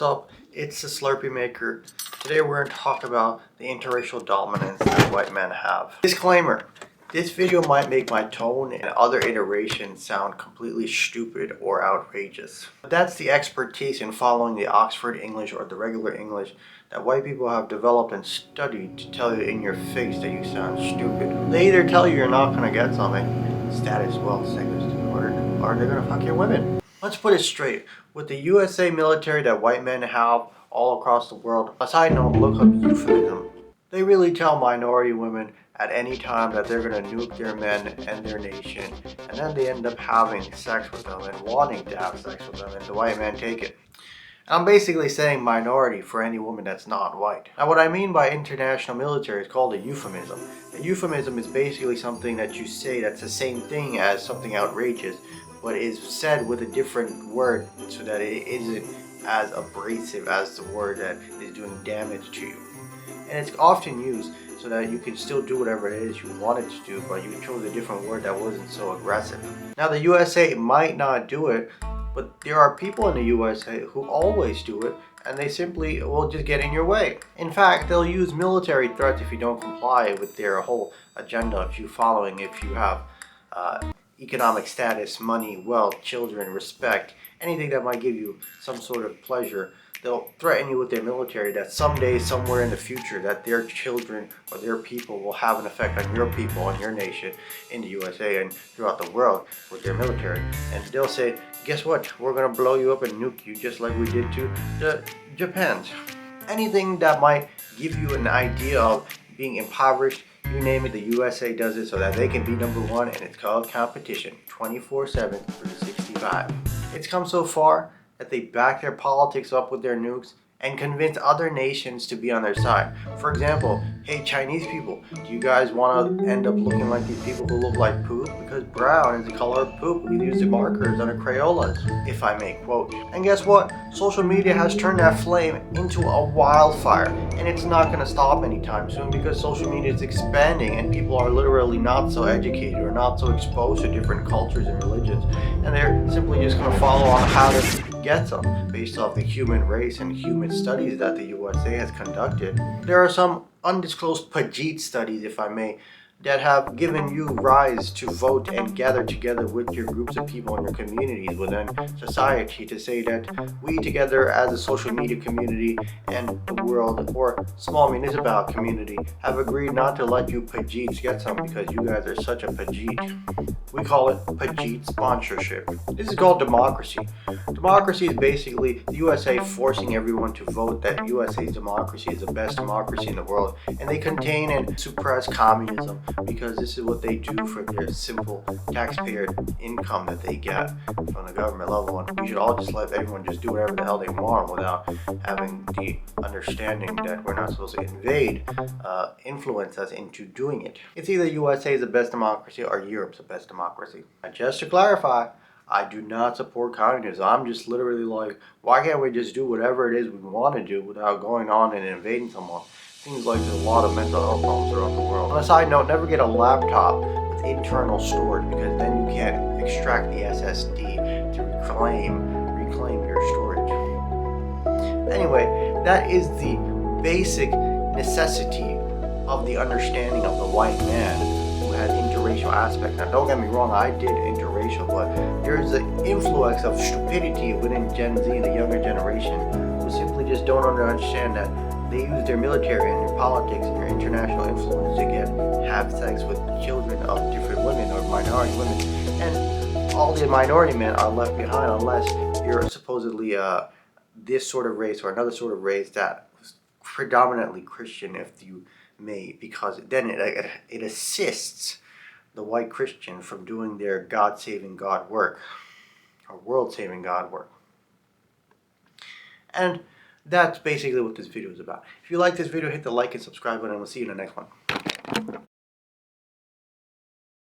What's up? It's the Slurpee Maker. Today we're going to talk about the interracial dominance that white men have. Disclaimer: this video might make my tone and other iterations sound completely stupid or outrageous. But that's the expertise in following the Oxford English or the regular English that white people have developed and studied to tell you in your face that you sound stupid. They either tell you you're not going to get something, status, wealth, sex, or they're going to fuck your women. Let's put it straight. With the USA military that white men have all across the world, a side note, look up euphemism. They really tell minority women at any time that they're going to nuke their men and their nation, and then they end up having sex with them and wanting to have sex with them, and the white men take it. I'm basically saying minority for any woman that's not white. Now, what I mean by international military is called a euphemism. A euphemism is basically something that you say that's the same thing as something outrageous, but is said with a different word so that it isn't as abrasive as the word that is doing damage to you. And it's often used so that you can still do whatever it is you wanted to do, but you chose a different word that wasn't so aggressive. Now, the USA might not do it, but there are people in the USA who always do it, and they simply will just get in your way. In fact, they'll use military threats if you don't comply with their whole agenda, if you have economic status, money, wealth, children, respect, anything that might give you some sort of pleasure. They'll threaten you with their military that someday, somewhere in the future, that their children or their people will have an effect on your people, on your nation, in the USA and throughout the world with their military. And they'll say, guess what? We're going to blow you up and nuke you just like we did to the Japans. Anything that might give you an idea of being impoverished, you name it, the USA does it so that they can be number one, and it's called competition, 24/7, 365. It's come so far that they back their politics up with their nukes and convince other nations to be on their side. For example, hey Chinese people, do you guys want to end up looking like these people who look like poop? Because brown is the color of poop. We use the markers on the Crayolas, if I may quote. And guess what? Social media has turned that flame into a wildfire, and it's not going to stop anytime soon because social media is expanding and people are literally not so educated or not so exposed to different cultures and religions, and they're simply just going to follow on how to get them based off the human race and human studies that the USA has conducted. There are some undisclosed Pajeet studies, if I may, that have given you rise to vote and gather together with your groups of people in your communities within society to say that we together as a social media community and the world or small municipal community have agreed not to let you Pajeets get some because you guys are such a Pajeet. We call it Pajeet sponsorship. This is called democracy. Democracy is basically the USA forcing everyone to vote that USA's democracy is the best democracy in the world, and they contain and suppress communism because this is what they do for their simple taxpayer income that they get from the government level. And we should all just let everyone just do whatever the hell they want without having the understanding that we're not supposed to invade, influence us into doing it. It's either USA is the best democracy or Europe's the best democracy. And just to clarify, I do not support communism. I'm just literally like, why can't we just do whatever it is we want to do without going on and invading someone? Seems like there's a lot of mental health problems around the world. On a side note, never get a laptop with internal storage because then you can't extract the SSD to reclaim your storage. Anyway, that is the basic necessity of the understanding of the white man who had interracial aspects. Now, don't get me wrong, I did interracial, but there's an influx of stupidity within Gen Z and the younger generation who simply just don't understand that they use their military and their politics and their international influence to have sex with children of different women or minority women, and all the minority men are left behind unless you're supposedly this sort of race or another sort of race that was predominantly Christian, if you may, because then it assists the white Christian from doing their God-saving God work or world-saving God work. And that's basically what this video is about. If you like this video, hit the like and subscribe button, and we'll see you in the next one.